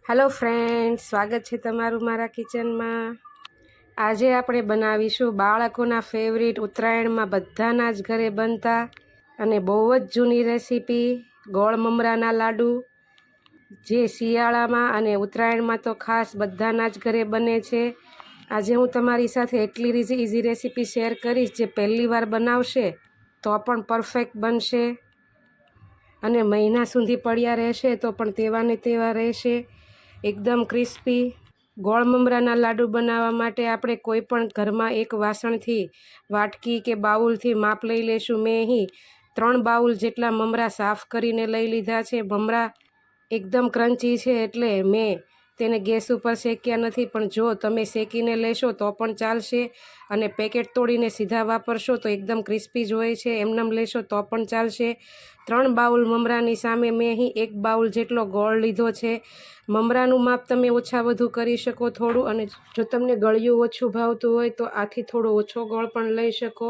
Hello friends, स्वागत है तमारू मारा किचन में। आज આપણે બનાવીશું બાળકોના ફેવરિટ ઉત્તરાયણમાં બધાના જ ઘરે બનતા અને બહુ જ જૂની રેસીપી ગોળ મમરાના લાડુ, જે શિયાળામાં અને ઉત્તરાયણમાં તો ખાસ બધાના જ ઘરે બને છે। આજે હું તમારી સાથે એટલી ઇઝી રેસીપી શેર કરીશ જે પહેલી વાર બનાવશે તો પણ પરફેક્ટ બનશે અને મહિના સુધી પડ્યા રહેશે તો પણ તેવાને તેવા રહેશે, એકદમ ક્રિસ્પી। ગોળ મમરાના લાડુ બનાવવા માટે આપણે કોઈ પણ ઘરમાં એક વાસણથી વાટકી કે બાઉલથી માપ લઈ લેશું। મેં અહીં 3 બાઉલ જેટલા મમરા સાફ કરીને લઈ લીધા છે। મમરા એકદમ ક્રન્ચી છે એટલે મેં તેને ગેસ ઉપર શેક્યા નથી, પણ જો તમે શેકીને લેશો તો પણ ચાલશે અને પેકેટ તોડીને સીધા વાપરશો તો એકદમ ક્રિસ્પી જ હોય છે, એમનેમ લેશો તો પણ ચાલશે। 3 બાઉલ મમરાની સામે મેં અહીં 1 બાઉલ જેટલો ગોળ લીધો છે। મમરાનું માપ તમે ઓછા વધુ કરી શકો થોડું, અને જો તમને ગળ્યું ઓછું ભાવતું હોય તો આથી થોડો ઓછો ગોળ પણ લઈ શકો।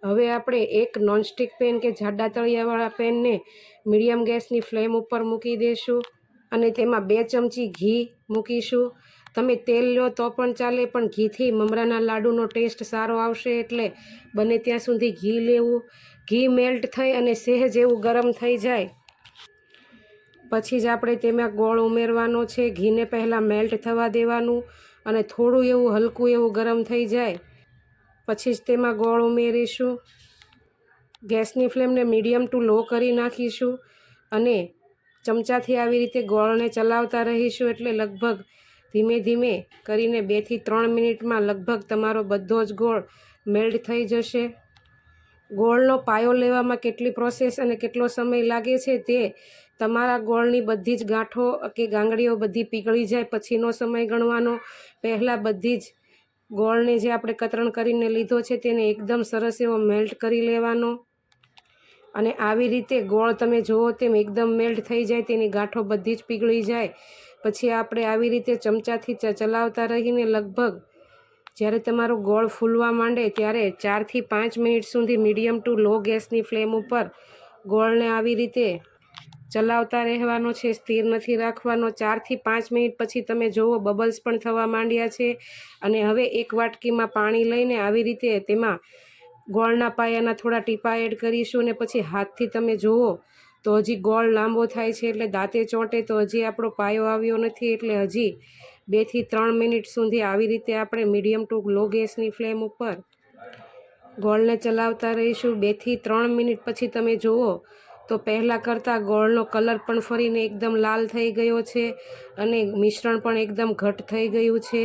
હવે આપણે એક નોનસ્ટિક પેન કે જાડા તળિયાવાળા પેનને મીડિયમ ગેસની ફ્લેમ ઉપર મૂકી દઈશું અને તેમાં 2 ચમચી ઘી મૂકીશું। તમે તેલ લો તો પણ ચાલે, પણ ઘીથી મમરાના લાડુનો ટેસ્ટ સારો આવશે એટલે બને ત્યાં સુધી ઘી લેવું। ઘી મેલ્ટ થઈ અને સહેજ એવું ગરમ થઈ જાય પછી જ આપણે તેમાં ગોળ ઉમેરવાનો છે। ઘીને પહેલાં મેલ્ટ થવા દેવાનું અને થોડું એવું હલકું એવું ગરમ થઈ જાય પછી જ તેમાં ગોળ ઉમેરીશું। ગેસની ફ્લેમને મીડિયમ ટુ લો કરી નાખીશું અને ચમચાથી આવી રીતે ગોળને ચલાવતા રહીશું, એટલે લગભગ ધીમે ધીમે કરીને 2 થી 3 મિનિટમાં લગભગ તમારો બધો જ ગોળ મેલ્ટ થઈ જશે। ગોળનો પાયો લેવામાં કેટલી પ્રોસેસ અને કેટલો સમય લાગે છે તે તમારા ગોળની બધી જ ગાંઠો કે ગાંગડીઓ બધી પીગળી જાય પછીનો સમય ગણવાનો। પહેલાં બધી જ ગોળને જે આપણે કતરણ કરીને લીધો છે તેને એકદમ સરસ એવો મેલ્ટ કરી લેવાનો અને આવી રીતે ગોળ તમે જુઓ તેમ એકદમ મેલ્ટ થઈ જાય, તેની ગાંઠો બધી જ પીગળી જાય પછી આપણે આવી રીતે ચમચાથી ચલાવતા રહીને લગભગ જ્યારે તમારો ગોળ ફૂલવા માંડે ત્યારે 4 થી 5 મિનિટ સુધી મીડિયમ ટુ લો ગેસની ફ્લેમ ઉપર ગોળને આવી રીતે ચલાવતા રહેવાનો છે, સ્થિર નથી રાખવાનો। 4 થી 5 મિનિટ પછી તમે જુઓ બબલ્સ પણ થવા માંડ્યા છે અને હવે એક વાટકીમાં પાણી લઈને આવી રીતે તેમાં ગોળના પાયાના થોડા ટીપા એડ કરીશું અને પછી હાથથી તમે જુઓ તો હજી ગોળ લાંબો થાય છે, એટલે દાંતે ચોંટે તો હજી આપણો પાયો આવ્યો નથી, એટલે હજી 2 થી 3 મિનિટ સુધી આવી રીતે આપણે મીડિયમ ટુ લો ગેસની ફ્લેમ ઉપર ગોળને ચલાવતા રહીશું। 2 થી 3 મિનિટ પછી તમે જુઓ તો પહેલાં કરતાં ગોળનો કલર પણ ફરીને એકદમ લાલ થઈ ગયો છે અને મિશ્રણ પણ એકદમ ઘટ થઈ ગયું છે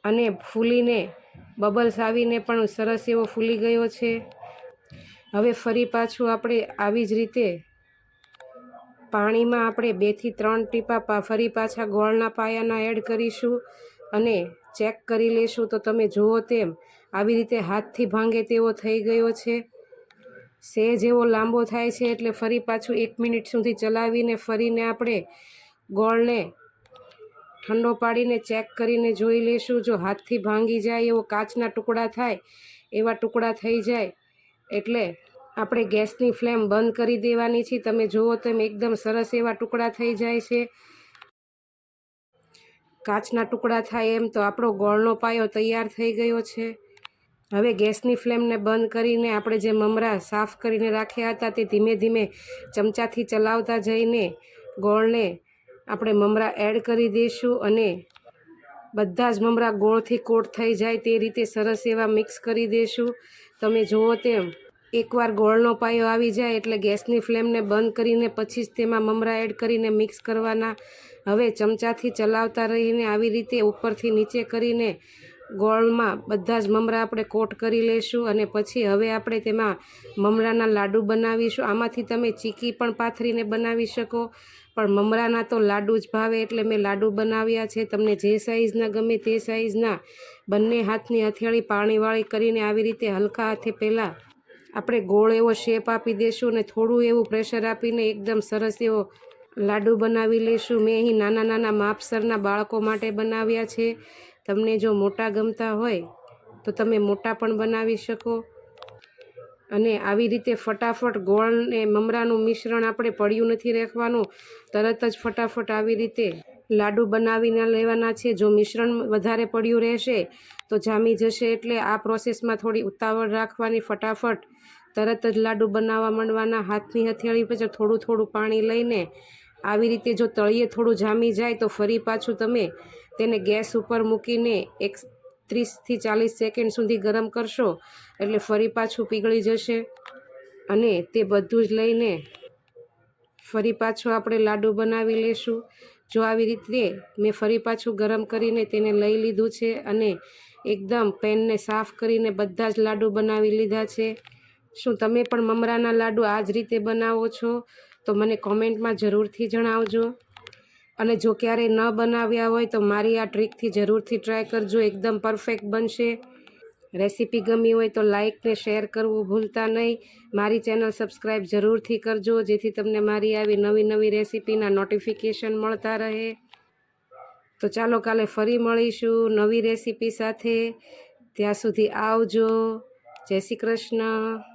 અને ફૂલીને બબલ્સ આવીને પણ સરસ એવો ફૂલી ગયો છે। હવે ફરી પાછું આપણે આવી જ રીતે પાણીમાં આપણે 2 થી 3 ટીપા ફરી પાછા ગોળના પાયાના એડ કરીશું અને ચેક કરી લેશું તો તમે જુઓ તેમ આવી રીતે હાથથી ભાંગે તેવો થઈ ગયો છે। સહેજ એવો લાંબો થાય છે એટલે ફરી પાછું 1 મિનિટ સુધી ચલાવીને ફરીને આપણે ગોળને ઠંડો પાડીને ચેક કરીને જોઈ લેશું। જો હાથથી ભાંગી જાય એવો કાચના ટુકડા થાય એવા ટુકડા થઈ જાય એટલે આપણે ગેસની ફ્લેમ બંધ કરી દેવાની છે। તમે જુઓ તેમ એકદમ સરસ એવા ટુકડા થઈ જાય છે। કાચના ટુકડા થાય એમ તો આપણો ગોળનો પાયો તૈયાર થઈ ગયો છે। હવે ગેસની ફ્લેમને બંધ કરીને આપણે જે મમરા સાફ કરીને રાખ્યા હતા તે ધીમે ધીમે ચમચાથી ચલાવતા જઈને ગોળને આપણે મમરા એડ કરી દઈશું અને બધા જ મમરા ગોળથી કોટ થઈ જાય તે રીતે સરસ એવા મિક્સ કરી દઈશું। તમે જુઓ તેમ એકવાર ગોળનો પાયો આવી જાય એટલે ગેસની ફ્લેમને બંધ કરીને પછી જ તેમાં મમરા એડ કરીને મિક્સ કરવાના। હવે ચમચાથી ચલાવતા રહીને આવી રીતે ઉપરથી નીચે કરીને ગોળમાં બધા જ મમરા આપણે કોટ કરી લઈશું અને પછી હવે આપણે તેમાં મમરાના લાડુ બનાવીશું। આમાંથી તમે ચીકી પણ પાથરીને બનાવી શકો, પણ મમરાના તો લાડુ જ ભાવે એટલે મેં લાડુ બનાવ્યા છે। તમને જે સાઈઝના ગમે તે સાઈઝના બંને હાથની હથેળી પાણીવાળી કરીને આવી રીતે હલકા હાથે પહેલાં આપણે ગોળ એવો શેપ આપી દઈશું અને થોડું એવું પ્રેશર આપીને એકદમ સરસ એવો લાડુ બનાવી લઈશું। મેં અહીં નાના નાના માપસરના બાળકો માટે બનાવ્યા છે, તમને જો મોટા ગમતા હોય તો તમે મોટા પણ બનાવી શકો અને આવી રીતે ફટાફટ ગોળ ને મમરાનું મિશ્રણ આપણે પડ્યું નથી રાખવાનું, તરત જ ફટાફટ આવી રીતે લાડુ બનાવીને લેવાના છે. જો મિશ્રણ વધારે પડ્યું રહેશે તો જામી જશે, એટલે આ પ્રોસેસમાં થોડી ઉતાવળ રાખવાની. ફટાફટ તરત જ લાડુ બનાવવા માંડવાના. હાથની હથેળી પર થોડું થોડું પાણી લઈને આવી રીતે જો તળિયે થોડું જામી જાય તો ફરી પાછું તમે તેને ગેસ ઉપર મૂકીને 30થી 40 સેકન્ડ સુધી ગરમ કરશો એટલે ફરી પાછું પીગળી જશે. અને તે બધું જ લઈને ફરી પાછું આપણે લાડુ બનાવી લેશું. જો આવી રીતે મેં ફરી પાછું ગરમ કરીને તેને લઈ લીધું છે અને એકદમ પેનને સાફ કરીને બધા જ લાડુ બનાવી લીધા છે. શું તમે પણ મમરાના લાડુ આ જ રીતે બનાવો છો? તો મને કોમેન્ટમાં જરૂરથી જણાવજો. અને જો ક્યારેય ન બનાવ્યા હોય તો મારી આ ટ્રીકથી જરૂરથી ટ્રાય કરજો, એકદમ પરફેક્ટ બનશે. રેસીપી ગમી હોય તો લાઇક ને શેર કરવું ભૂલતા નહીં. મારી ચેનલ સબસ્ક્રાઈબ જરૂરથી કરજો, જેથી તમને મારી આવી નવી નવી રેસીપીના નોટિફિકેશન મળતા રહે. તો ચાલો કાલે ફરી મળીશું નવી રેસીપી સાથે. ત્યાં સુધી આવજો. જય શ્રી કૃષ્ણ.